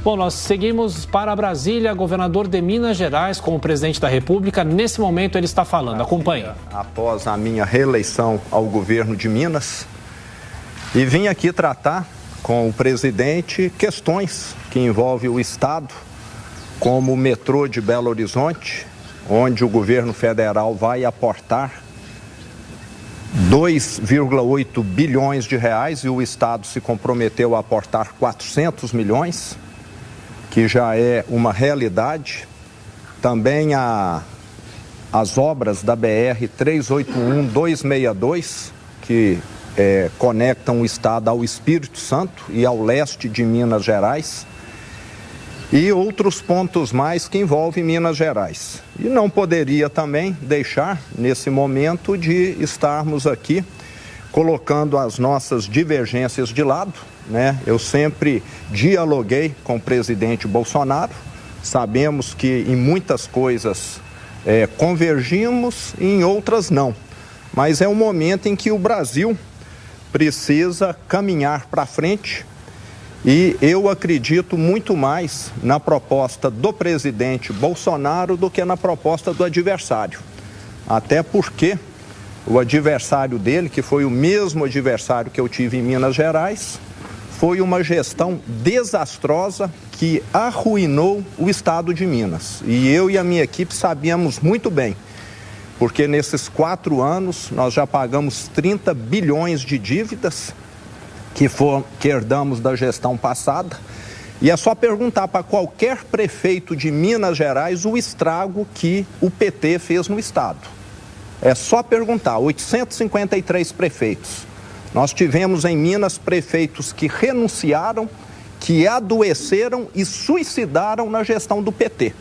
Bom, nós seguimos para Brasília. Governador de Minas Gerais, como presidente da República, nesse momento ele está falando. Acompanhe. Após a minha reeleição ao governo de Minas, e vim aqui tratar com o presidente questões que envolvem o Estado, como o metrô de Belo Horizonte, onde o governo federal vai aportar 2,8 bilhões de reais e o Estado se comprometeu a aportar 400 milhões, que já é uma realidade. Também as obras da BR-381-262, que conectam o Estado ao Espírito Santo e ao leste de Minas Gerais, e outros pontos mais que envolvem Minas Gerais. E não poderia também deixar, nesse momento, de estarmos aqui colocando as nossas divergências de lado, né? Eu sempre dialoguei com o presidente Bolsonaro, sabemos que em muitas coisas convergimos e em outras não. Mas é um momento em que o Brasil precisa caminhar para frente. E eu acredito muito mais na proposta do presidente Bolsonaro do que na proposta do adversário. Até porque o adversário dele, que foi o mesmo adversário que eu tive em Minas Gerais, foi uma gestão desastrosa que arruinou o estado de Minas. E eu e a minha equipe sabíamos muito bem, porque nesses 4 anos nós já pagamos 30 bilhões de dívidas, que herdamos da gestão passada, e é só perguntar para qualquer prefeito de Minas Gerais o estrago que o PT fez no estado. É só perguntar, 853 prefeitos. Nós tivemos em Minas prefeitos que renunciaram, que adoeceram e suicidaram na gestão do PT,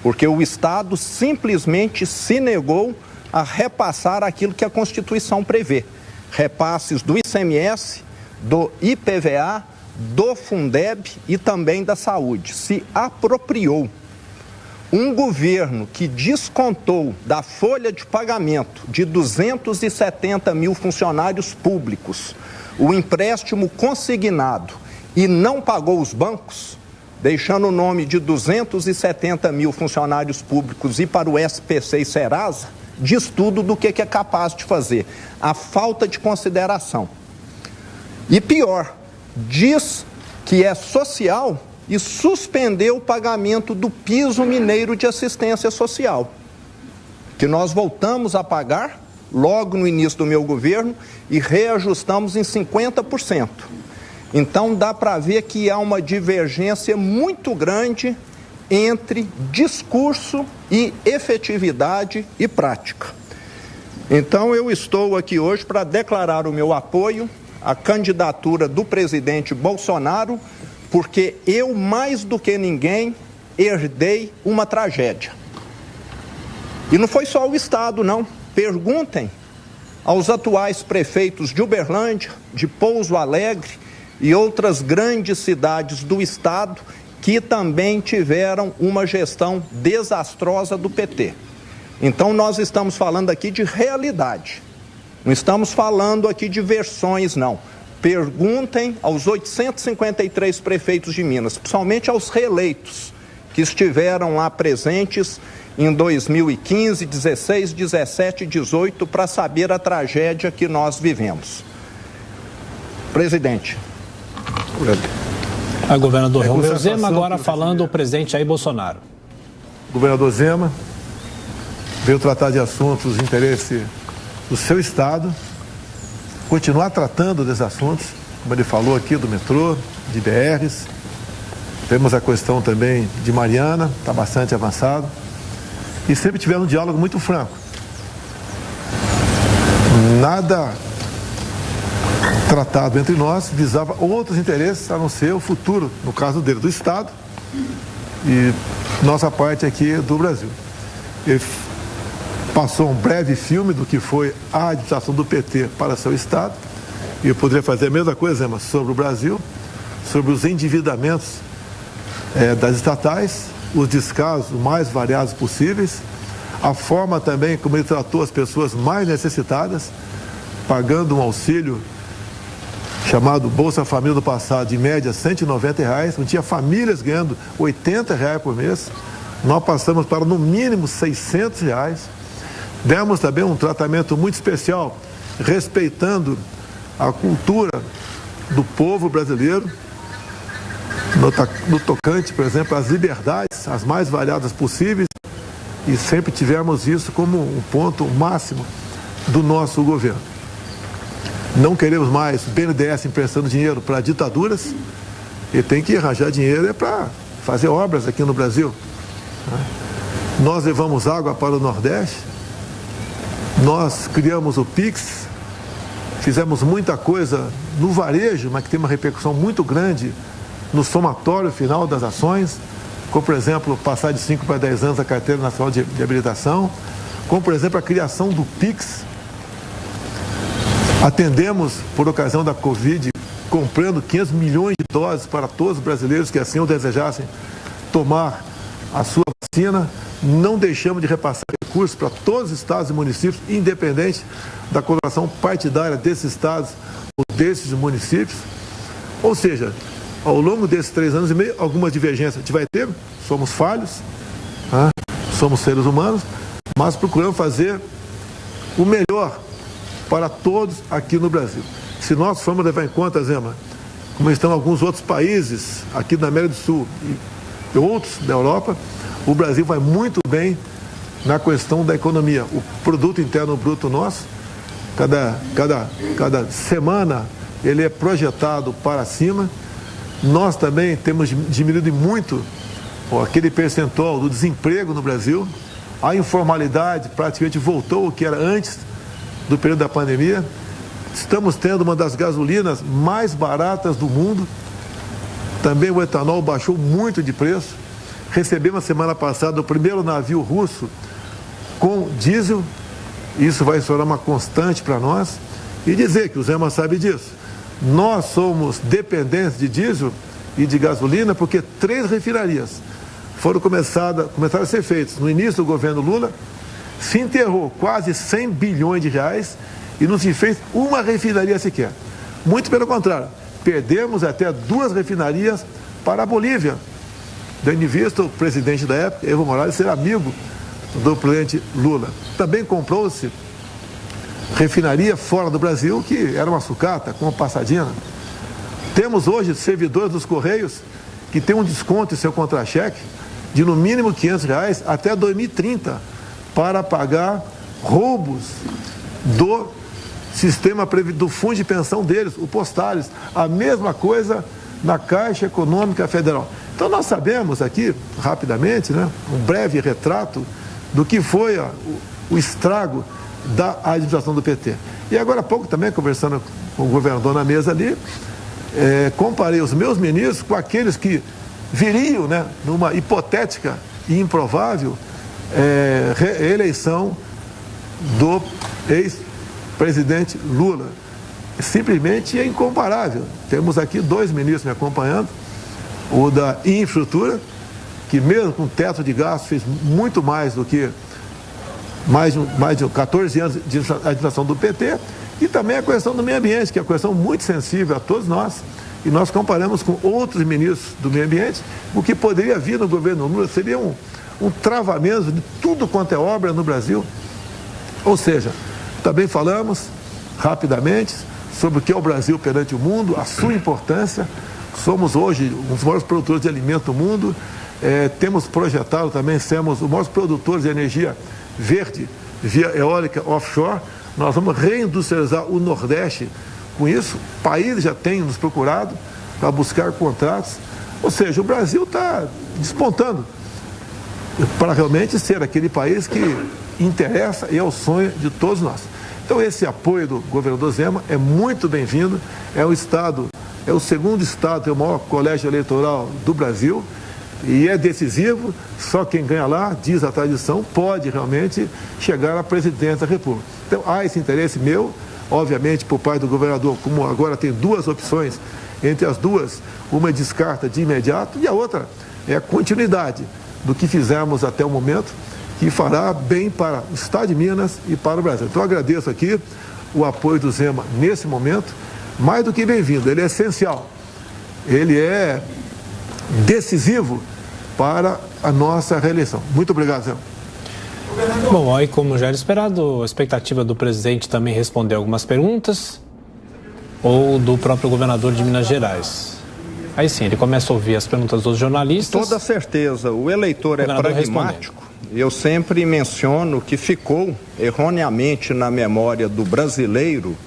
porque o estado simplesmente se negou a repassar aquilo que a Constituição prevê, repasses do ICMS, do IPVA, do Fundeb e também da saúde. Se apropriou. Um governo que descontou da folha de pagamento de 270 mil funcionários públicos o empréstimo consignado e não pagou os bancos, deixando o nome de 270 mil funcionários públicos ir para o SPC e Serasa, diz tudo do que é capaz de fazer. A falta de consideração. E pior, diz que é social e suspendeu o pagamento do piso mineiro de assistência social, que nós voltamos a pagar logo no início do meu governo e reajustamos em 50%. Então dá para ver que há uma divergência muito grande entre discurso e efetividade e prática. Então eu estou aqui hoje para declarar o meu apoio à candidatura do presidente Bolsonaro, porque eu, mais do que ninguém, herdei uma tragédia. E não foi só o Estado, não. Perguntem aos atuais prefeitos de Uberlândia, de Pouso Alegre e outras grandes cidades do Estado que também tiveram uma gestão desastrosa do PT. Então nós estamos falando aqui de realidade. Não estamos falando aqui de versões, não. Perguntem aos 853 prefeitos de Minas, principalmente aos reeleitos, que estiveram lá presentes em 2015, 16, 17 e 18, para saber a tragédia que nós vivemos. Presidente. A governador Romeu Zema, agora falando o presidente Jair Bolsonaro. Governador Zema veio tratar de assuntos de interesse do seu estado, continuar tratando desses assuntos, como ele falou aqui, do metrô, de BRs. Temos a questão também de Mariana, está bastante avançado. E sempre tivemos um diálogo muito franco. Nada tratado entre nós visava outros interesses, a não ser o futuro, no caso dele, do Estado e nossa parte aqui do Brasil. Ele passou um breve filme do que foi a administração do PT para seu Estado, e eu poderia fazer a mesma coisa, mas sobre o Brasil, sobre os endividamentos das estatais, os descasos mais variados possíveis, a forma também como ele tratou as pessoas mais necessitadas, pagando um auxílio chamado Bolsa Família do passado, de média R$190, onde tinha famílias ganhando R$80 por mês. Nós passamos para no mínimo R$600. Demos também um tratamento muito especial, respeitando a cultura do povo brasileiro, no tocante, por exemplo, às liberdades, as mais variadas possíveis, e sempre tivemos isso como um ponto máximo do nosso governo. Não queremos mais BNDES emprestando dinheiro para ditaduras, e tem que arranjar dinheiro para fazer obras aqui no Brasil. Nós levamos água para o Nordeste, nós criamos o PIX, fizemos muita coisa no varejo, mas que tem uma repercussão muito grande no somatório final das ações, como, por exemplo, passar de 5 para 10 anos a Carteira Nacional de Habilitação, como, por exemplo, a criação do PIX. Atendemos, por ocasião da Covid, comprando 500 milhões de doses para todos os brasileiros que assim o desejassem tomar a sua vacina. Não deixamos de repassar recursos para todos os estados e municípios, independente da coloração partidária desses estados ou desses municípios. Ou seja, ao longo desses 3 anos e meio, algumas divergências a gente vai ter, somos falhos, somos seres humanos, mas procuramos fazer o melhor para todos aqui no Brasil. Se nós formos levar em conta, Zema, como estão alguns outros países aqui da América do Sul e outros da Europa, o Brasil vai muito bem na questão da economia. O produto interno bruto nosso, cada semana, ele é projetado para cima. Nós também temos diminuído muito aquele percentual do desemprego no Brasil. A informalidade praticamente voltou ao que era antes do período da pandemia. Estamos tendo uma das gasolinas mais baratas do mundo. Também o etanol baixou muito de preço. Recebemos semana passada o primeiro navio russo com diesel. Isso vai se tornar uma constante para nós. E dizer que o Zema sabe disso. Nós somos dependentes de diesel e de gasolina porque 3 refinarias começaram a ser feitas. No início do governo Lula, se enterrou quase 100 bilhões de reais e não se fez uma refinaria sequer. Muito pelo contrário, perdemos até 2 refinarias para a Bolívia. Tendo em vista o presidente da época, Evo Morales, ser amigo do presidente Lula. Também comprou-se refinaria fora do Brasil, que era uma sucata, com uma passadina. Temos hoje servidores dos Correios que têm um desconto em seu contra-cheque de no mínimo R$500 até 2030 para pagar roubos do sistema do fundo de pensão deles, o Postales. A mesma coisa na Caixa Econômica Federal. Então nós sabemos aqui, rapidamente, um breve retrato do que foi o estrago da administração do PT. E agora há pouco também, conversando com o governador na mesa ali, comparei os meus ministros com aqueles que viriam, numa hipotética e improvável reeleição do ex-presidente Lula. Simplesmente é incomparável. Temos aqui 2 ministros me acompanhando, o da infraestrutura, que mesmo com teto de gastos fez muito mais do que mais de 14 anos de administração do PT, e também a questão do meio ambiente, que é uma questão muito sensível a todos nós, e nós comparamos com outros ministros do meio ambiente. O que poderia vir no governo Lula seria um travamento de tudo quanto é obra no Brasil. Ou seja, também falamos rapidamente sobre o que é o Brasil perante o mundo, a sua importância. Somos hoje um dos maiores produtores de alimento do mundo, temos projetado também, sermos os maiores produtores de energia verde via eólica offshore. Nós vamos reindustrializar o Nordeste com isso. O país já tem nos procurado para buscar contratos. Ou seja, o Brasil está despontando para realmente ser aquele país que interessa e é o sonho de todos nós. Então esse apoio do governador Zema é muito bem-vindo. É o estado, é o segundo estado, é o maior colégio eleitoral do Brasil e é decisivo. Só quem ganha lá, diz a tradição, pode realmente chegar à presidência da República. Então há esse interesse meu, obviamente por parte do governador, como agora tem 2 opções, entre as 2, uma descarta de imediato e a outra é a continuidade do que fizemos até o momento, que fará bem para o Estado de Minas e para o Brasil. Então eu agradeço aqui o apoio do Zema nesse momento. mais do que bem-vindo, ele é essencial, ele é decisivo para a nossa reeleição. Muito obrigado, Zé. Bom, aí como já era esperado, a expectativa do presidente também responder algumas perguntas, ou do próprio governador de Minas Gerais. Aí sim, ele começa a ouvir as perguntas dos jornalistas. Toda certeza, o eleitor é pragmático. Eu sempre menciono que ficou erroneamente na memória do brasileiro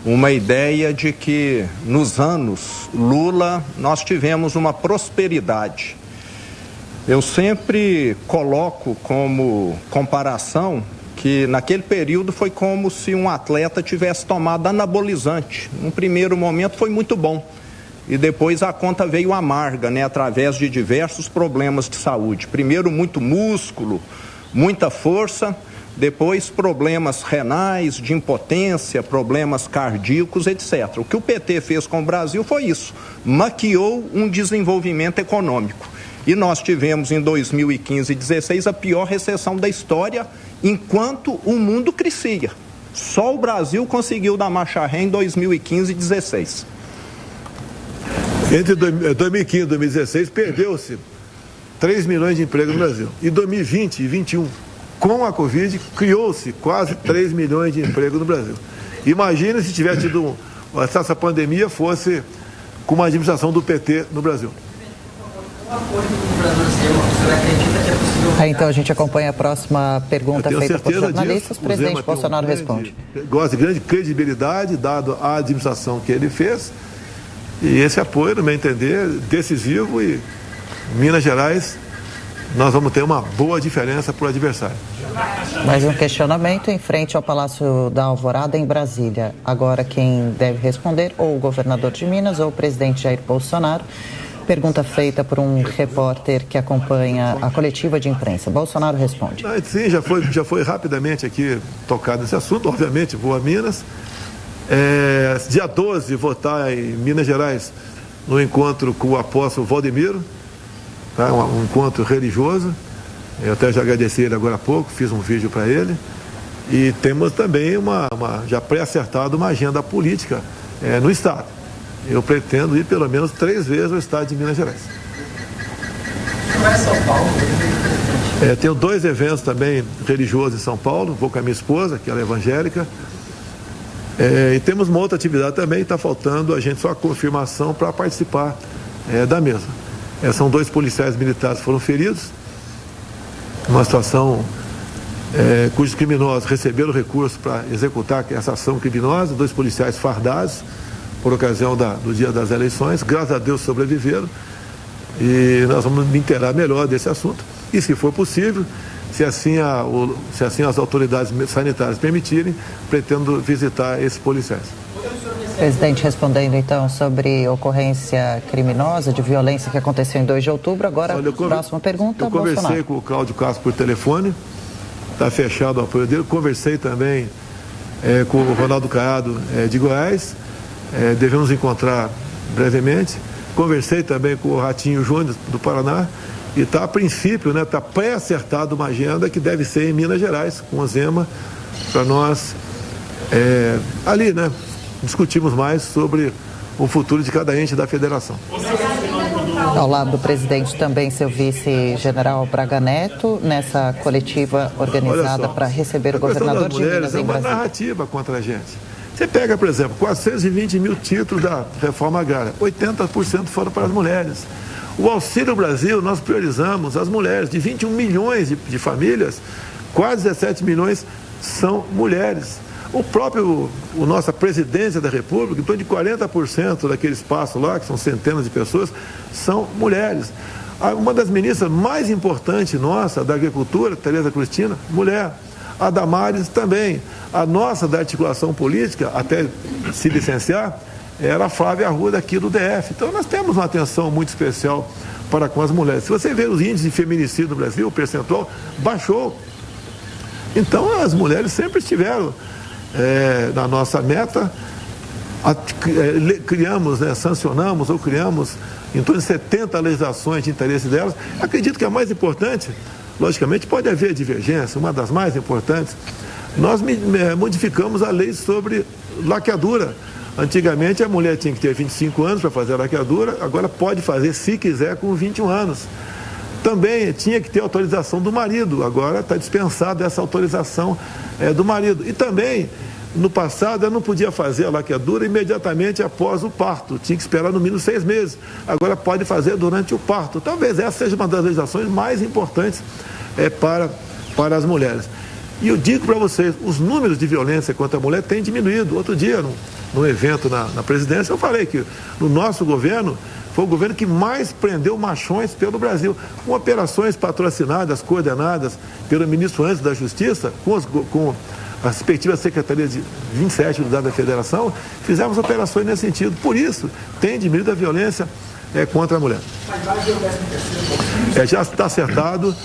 uma ideia de que nos anos Lula nós tivemos uma prosperidade. Eu sempre coloco como comparação que naquele período foi como se um atleta tivesse tomado anabolizante. No primeiro momento foi muito bom e depois a conta veio amarga, né, através de diversos problemas de saúde. Primeiro muito músculo, muita força, depois problemas renais, de impotência, problemas cardíacos, etc. O que o PT fez com o Brasil foi isso, maquiou um desenvolvimento econômico. E nós tivemos em 2015 e 2016 a pior recessão da história, enquanto o mundo crescia. Só o Brasil conseguiu dar marcha ré em 2015 e 2016. Entre 2015 e 2016 perdeu-se 3 milhões de empregos no Brasil. E 2020 e 2021, com a Covid, criou-se quase 3 milhões de empregos no Brasil. Imagine se tivesse tido essa pandemia fosse com uma administração do PT no Brasil. Então a gente acompanha a próxima pergunta feita por jornalistas. O presidente Bolsonaro responde. Gosta de grande credibilidade, dado a administração que ele fez. E esse apoio, no meu entender, decisivo, e Minas Gerais, nós vamos ter uma boa diferença para o adversário. Mais um questionamento em frente ao Palácio da Alvorada, em Brasília. Agora quem deve responder, ou o governador de Minas ou o presidente Jair Bolsonaro. Pergunta feita por um repórter que acompanha a coletiva de imprensa. Bolsonaro responde. Sim, já foi rapidamente aqui tocado nesse assunto. Obviamente, vou a Minas. Dia 12, vou estar em Minas Gerais no encontro com o apóstolo Valdemiro, tá? Um encontro religioso. Eu até já agradeci ele agora há pouco, fiz um vídeo para ele. E temos também já pré-acertado uma agenda política no Estado. Eu pretendo ir pelo menos 3 vezes ao Estado de Minas Gerais. Vai a São Paulo? Tenho 2 eventos também religiosos em São Paulo. Vou com a minha esposa, que ela é evangélica. E temos uma outra atividade também, está faltando a gente só a confirmação para participar da mesma. São 2 policiais militares que foram feridos, uma situação cujos criminosos receberam recurso para executar essa ação criminosa, 2 policiais fardados por ocasião do dia das eleições, graças a Deus sobreviveram, e nós vamos me inteirar melhor desse assunto, e se for possível, se assim as autoridades sanitárias permitirem, pretendo visitar esses policiais. Presidente, respondendo então sobre ocorrência criminosa de violência que aconteceu em 2 de outubro, agora próxima pergunta, Eu conversei Bolsonaro. com o Cláudio Castro por telefone, está fechado o apoio dele, conversei também com o Ronaldo Caiado de Goiás, devemos encontrar brevemente, conversei também com o Ratinho Júnior do Paraná, e está a princípio, está pré-acertada uma agenda que deve ser em Minas Gerais, com o Zema, para nós ali, discutirmos mais sobre o futuro de cada ente da federação. Ao lado do presidente também seu vice-general Braga Neto, nessa coletiva organizada para receber o governador de Minas em Brasília. É uma narrativa contra a gente. Você pega, por exemplo, 420 mil títulos da reforma agrária, 80% foram para as mulheres. O Auxílio Brasil, nós priorizamos as mulheres. De 21 milhões de famílias, quase 17 milhões são mulheres. Nossa presidência da República, em torno de 40% daquele espaço lá, que são centenas de pessoas, são mulheres. Uma das ministras mais importantes nossa, da Agricultura, Tereza Cristina, mulher. A Damares também. A nossa da articulação política, até se licenciar, era a Flávia Arruda aqui do DF. Então nós temos uma atenção muito especial para com as mulheres. Se você ver os índices de feminicídio no Brasil, o percentual baixou. Então as mulheres sempre estiveram na nossa meta. Criamos, sancionamos ou criamos em torno de 70 legislações de interesse delas. Acredito que a mais importante, logicamente pode haver divergência, uma das mais importantes, nós modificamos a lei sobre laqueadura. Antigamente a mulher tinha que ter 25 anos para fazer a laqueadura, agora pode fazer, se quiser, com 21 anos. Também tinha que ter autorização do marido, agora está dispensada essa autorização do marido. E também, no passado, ela não podia fazer a laqueadura imediatamente após o parto, tinha que esperar no mínimo 6 meses. Agora pode fazer durante o parto. Talvez essa seja uma das legislações mais importantes para as mulheres. E eu digo para vocês, os números de violência contra a mulher têm diminuído. Outro dia, num evento na presidência, eu falei que no nosso governo, foi o governo que mais prendeu machões pelo Brasil, com operações patrocinadas, coordenadas pelo ministro Antes da Justiça, com a respectiva secretaria de 27 unidades da Federação, fizemos operações nesse sentido. Por isso, tem diminuído a violência contra a mulher. Já está acertado.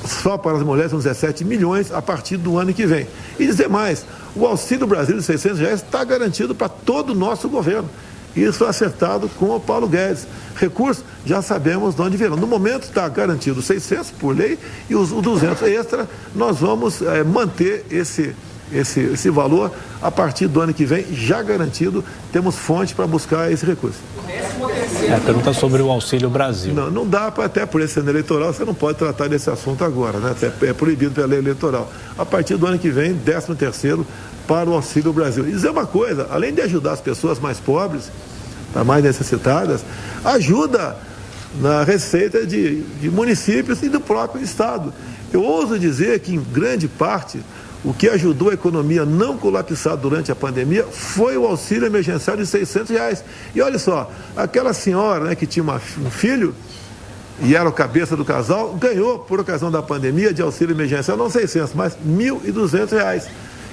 Só para as mulheres são 17 milhões a partir do ano que vem. E dizer mais, o Auxílio Brasil de R$600 está garantido para todo o nosso governo. Isso é acertado com o Paulo Guedes. Recursos, já sabemos de onde virão. No momento está garantido 600 por lei e os 200 extra, nós vamos manter esse valor a partir do ano que vem, já garantido, temos fonte para buscar esse recurso. A pergunta sobre o Auxílio Brasil. Não dá para, até por esse ano eleitoral, você não pode tratar desse assunto agora, né? É proibido pela lei eleitoral. A partir do ano que vem, 13º para o Auxílio Brasil. E dizer uma coisa, além de ajudar as pessoas mais pobres, mais necessitadas, ajuda na receita de municípios e do próprio Estado. Eu ouso dizer que, em grande parte, o que ajudou a economia a não colapsar durante a pandemia foi o auxílio emergencial de R$600. E olha só, aquela senhora, né, que tinha um filho e era o cabeça do casal, ganhou, por ocasião da pandemia, de auxílio emergencial, não 600, mas R$1.200.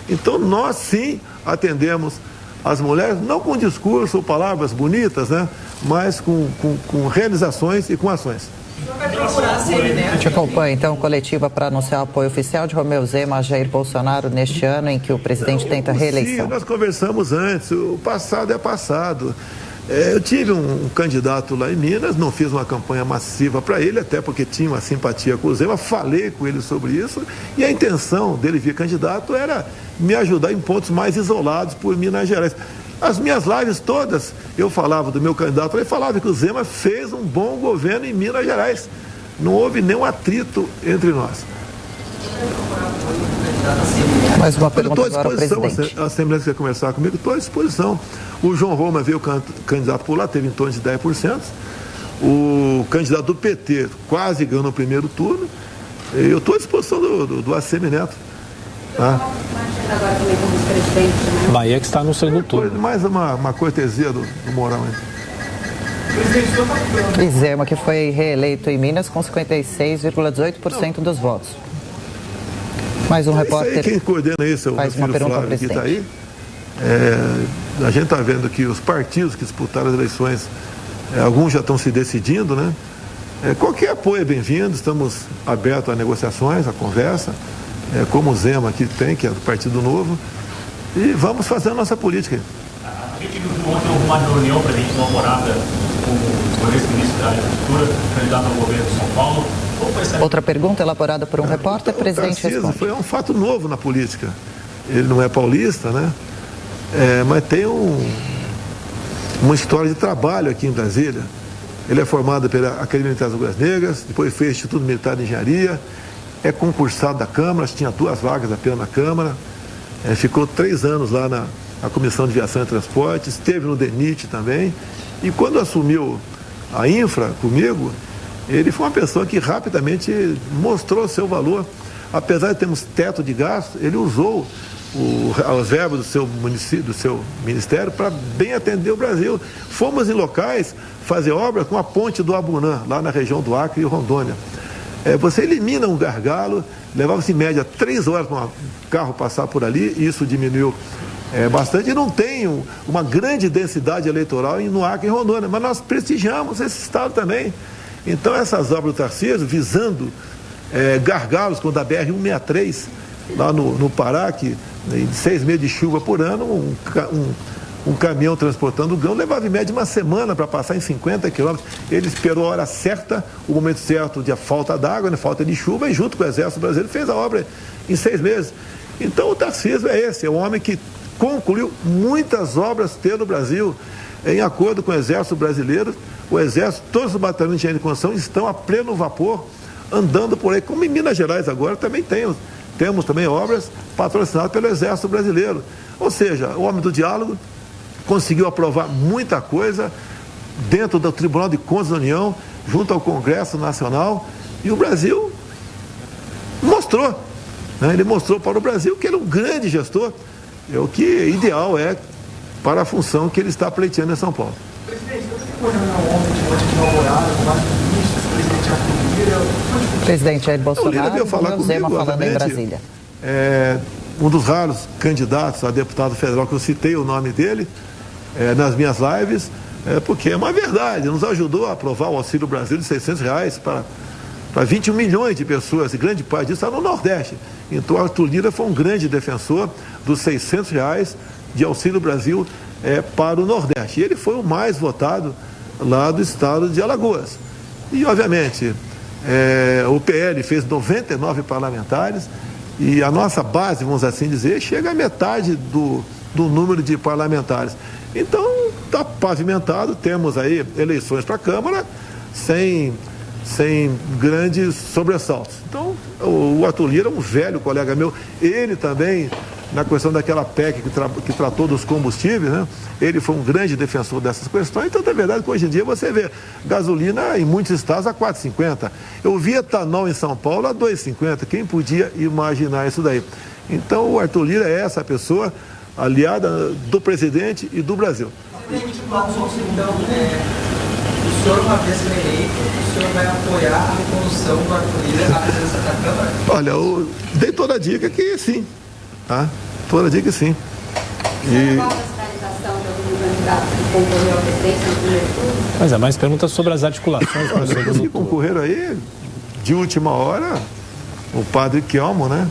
Então, nós sim atendemos as mulheres, não com discurso ou palavras bonitas, né, mas com realizações e com ações. A gente acompanha, então, coletiva para anunciar o apoio oficial de Romeu Zema a Jair Bolsonaro neste ano em que o presidente tenta a reeleição. Sim, nós conversamos antes, o passado é passado. Eu tive um candidato lá em Minas, não fiz uma campanha massiva para ele, até porque tinha uma simpatia com o Zema, falei com ele sobre isso, e a intenção dele vir candidato era me ajudar em pontos mais isolados por Minas Gerais. As minhas lives todas, eu falava do meu candidato, ele falava que o Zema fez um bom governo em Minas Gerais. Não houve nenhum atrito entre nós. Mais uma pergunta agora ao presidente. A Assembleia quer conversar comigo, estou à disposição. O João Roma veio candidato por lá, teve em torno de 10%. O candidato do PT quase ganhou no primeiro turno. Eu estou à disposição do ACM Neto. Agora também como vice-presidente, né? Bahia que está no segundo turno. Mais uma cortesia do Mourão. E Zema, que foi reeleito em Minas com 56,18% dos votos. Mais um repórter. Quem coordena isso é o faz uma pergunta ao presidente. Que está aí. A gente está vendo que os partidos que disputaram as eleições, alguns já estão se decidindo, né? Qualquer apoio é bem-vindo, estamos abertos a negociações, a conversa. Como o Zema aqui tem, que é do Partido Novo, e vamos fazer a nossa política. A gente viu ontem uma reunião para a gente uma morada com o ex-ministro da Agricultura, candidato ao governo de São Paulo. Outra pergunta elaborada por um repórter, o presidente responde. Foi um fato novo na política. Ele não é paulista, né? Mas tem uma história de trabalho aqui em Brasília. Ele é formado pela Academia Militar das Águas Negras, depois fez Instituto Militar de Engenharia, é concursado da Câmara, tinha 2 vagas apenas na Câmara, ficou 3 anos lá na Comissão de Viação e Transportes, esteve no DENIT também, e quando assumiu a Infra comigo, ele foi uma pessoa que rapidamente mostrou seu valor. Apesar de termos teto de gasto, ele usou as verbas do seu município, do seu ministério, para bem atender o Brasil. Fomos em locais fazer obras com a ponte do Abunã, lá na região do Acre e Rondônia. Você elimina um gargalo, levava-se em média 3 horas para um carro passar por ali, e isso diminuiu bastante, e não tem uma grande densidade eleitoral no Acre e Rondônia, mas nós prestigiamos esse estado também. Então essas obras do Tarcísio, visando gargalos como da BR-163, lá no Pará, que em 6 meses de chuva por ano, um caminhão transportando grão levava em média uma semana para passar em 50 quilômetros. Ele esperou a hora certa, o momento certo de falta d'água, né, falta de chuva, e junto com o Exército Brasileiro fez a obra em 6 meses. Então o Tarcísio é um homem que concluiu muitas obras pelo Brasil, em acordo com o Exército Brasileiro. O Exército, todos os batalhões de engenharia de construção estão a pleno vapor, andando por aí, como em Minas Gerais agora também temos também obras patrocinadas pelo Exército Brasileiro. Ou seja, o homem do diálogo conseguiu aprovar muita coisa dentro do Tribunal de Contas da União, junto ao Congresso Nacional, e o Brasil mostrou, né? Ele mostrou para o Brasil que ele é um grande gestor, o que ideal é para a função que ele está pleiteando em São Paulo. Presidente, você ficou ontem de inaugurado, com vários ministros, o presidente Arthur. Presidente Jair Bolsonaro veio falar e o Zema comigo, falando em Brasília. Um dos raros candidatos a deputado federal que eu citei o nome dele nas minhas lives, porque é uma verdade, nos ajudou a aprovar o Auxílio Brasil de R$600 para 21 milhões de pessoas, e grande parte disso está no Nordeste. Então, Arthur Lira foi um grande defensor dos R$600 de Auxílio Brasil para o Nordeste. E ele foi o mais votado lá do estado de Alagoas. E, obviamente, o PL fez 99 parlamentares, e a nossa base, vamos assim dizer, chega à metade do número de parlamentares. Então, está pavimentado, temos aí eleições para a Câmara sem grandes sobressaltos. Então, o Arthur Lira é um velho colega meu, ele também, na questão daquela PEC que tratou dos combustíveis, né? Ele foi um grande defensor dessas questões. Então, é verdade que hoje em dia você vê gasolina em muitos estados a R$4,50. Eu vi etanol em São Paulo a R$2,50. Quem podia imaginar isso daí? Então, o Arthur Lira é essa pessoa aliada do presidente e do Brasil. Presidente, então, o senhor, uma vez reeleito, o senhor vai apoiar a recondução do Arthur Lira à presidência da Câmara? Olha, eu dei toda a dica que sim. Tá? Toda a dica que sim. E qual a sinalização de algum candidato que concorreu à presidência no primeiro turno? Mas é mais perguntas sobre as articulações para o segundo turno. Concorreram aí, de última hora, o padre Kelmo, né?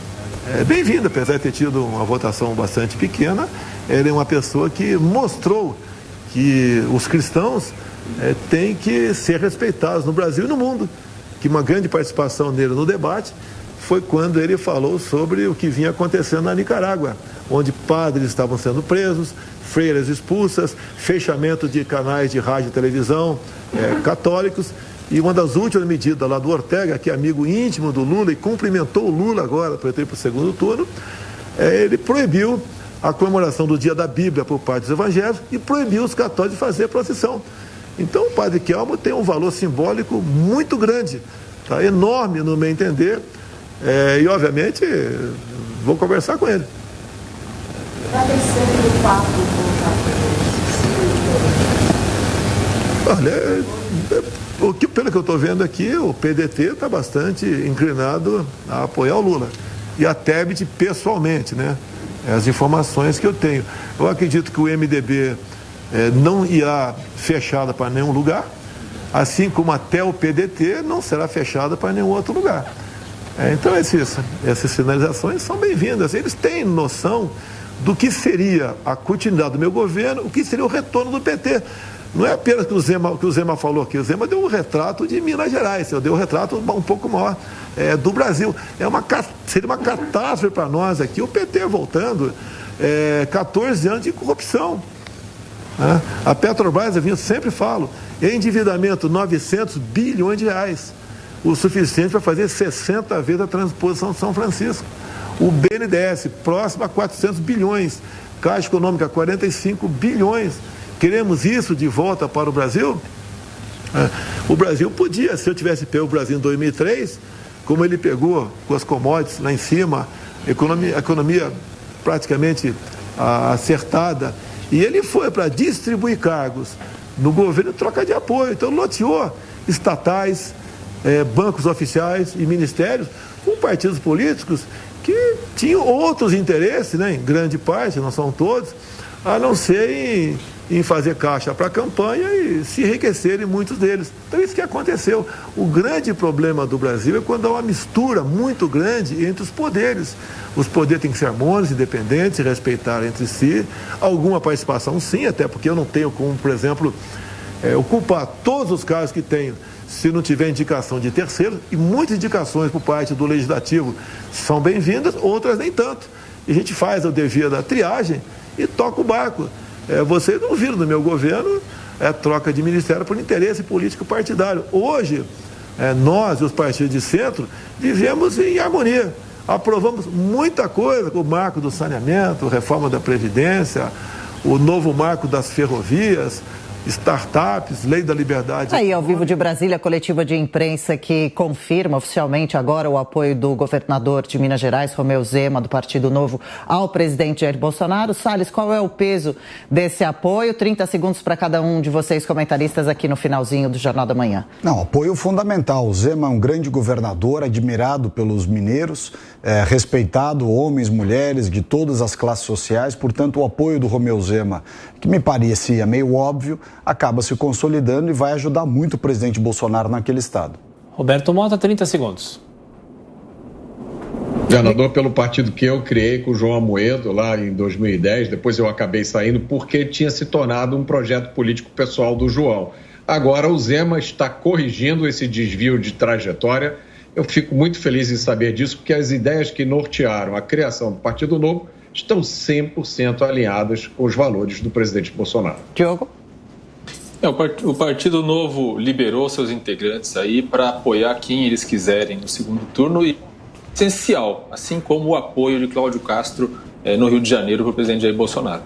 Bem-vindo, apesar de ter tido uma votação bastante pequena, ele é uma pessoa que mostrou que os cristãos têm que ser respeitados no Brasil e no mundo, que uma grande participação dele no debate foi quando ele falou sobre o que vinha acontecendo na Nicarágua, onde padres estavam sendo presos, freiras expulsas, fechamento de canais de rádio e televisão católicos. E uma das últimas medidas lá do Ortega, que é amigo íntimo do Lula e cumprimentou o Lula agora para ir para o segundo turno, ele proibiu a comemoração do Dia da Bíblia por parte dos evangélicos e proibiu os católicos de fazer procissão. Então o padre Kelmo tem um valor simbólico muito grande, tá? Enorme no meu entender, e obviamente vou conversar com ele. Olha, pelo que eu estou vendo aqui, o PDT está bastante inclinado a apoiar o Lula. E a Tebet pessoalmente, né? As informações que eu tenho. Eu acredito que o MDB não irá fechada para nenhum lugar, assim como até o PDT não será fechada para nenhum outro lugar. Então essas sinalizações são bem-vindas. Eles têm noção do que seria a continuidade do meu governo, o que seria o retorno do PT. Não é apenas que o Zema falou aqui, o Zema deu um retrato de Minas Gerais, deu um retrato um pouco maior do Brasil. Seria uma catástrofe para nós aqui, o PT voltando, 14 anos de corrupção. Né? A Petrobras, eu sempre falo, endividamento 900 bilhões de reais, o suficiente para fazer 60 vezes a transposição de São Francisco. O BNDES, próximo a 400 bilhões, Caixa Econômica, 45 bilhões. Queremos isso de volta para o Brasil? O Brasil podia, se eu tivesse pego o Brasil em 2003, como ele pegou com as commodities lá em cima, economia praticamente acertada, e ele foi para distribuir cargos no governo em troca de apoio. Então loteou estatais, bancos oficiais e ministérios com partidos políticos que tinham outros interesses, né, em grande parte, não são todos, a não ser em fazer caixa para a campanha e se enriquecerem muitos deles. Então isso que aconteceu. O grande problema do Brasil é quando há uma mistura muito grande entre os poderes. Os poderes têm que ser harmônicos, independentes, respeitar entre si. Alguma participação sim, até porque eu não tenho como, por exemplo, ocupar todos os cargos que tenho se não tiver indicação de terceiros, e muitas indicações por parte do Legislativo são bem-vindas, outras nem tanto. e a gente faz a devida triagem e toca o barco. Vocês não viram no meu governo troca de ministério por interesse político partidário. Hoje, nós e os partidos de centro vivemos em harmonia. Aprovamos muita coisa, o marco do saneamento, reforma da Previdência, o novo marco das ferrovias, startups, lei da liberdade. Aí, ao vivo de Brasília, a coletiva de imprensa que confirma oficialmente agora o apoio do governador de Minas Gerais, Romeu Zema, do Partido Novo, ao presidente Jair Bolsonaro. Salles, qual é o peso desse apoio? 30 segundos para cada um de vocês, comentaristas, aqui no finalzinho do Jornal da Manhã. Não, apoio fundamental. O Zema é um grande governador, admirado pelos mineiros, respeitado, homens, mulheres, de todas as classes sociais. Portanto, o apoio do Romeu Zema, que me parecia meio óbvio, acaba se consolidando e vai ajudar muito o presidente Bolsonaro naquele estado. Roberto Mota, 30 segundos. Governador pelo partido que eu criei com o João Amoedo lá em 2010, depois eu acabei saindo porque tinha se tornado um projeto político pessoal do João. Agora o Zema está corrigindo esse desvio de trajetória. Eu fico muito feliz em saber disso, porque as ideias que nortearam a criação do Partido Novo estão 100% alinhadas com os valores do presidente Bolsonaro. Diogo? O Partido Novo liberou seus integrantes aí para apoiar quem eles quiserem no segundo turno e essencial, assim como o apoio de Cláudio Castro no Rio de Janeiro para o presidente Jair Bolsonaro.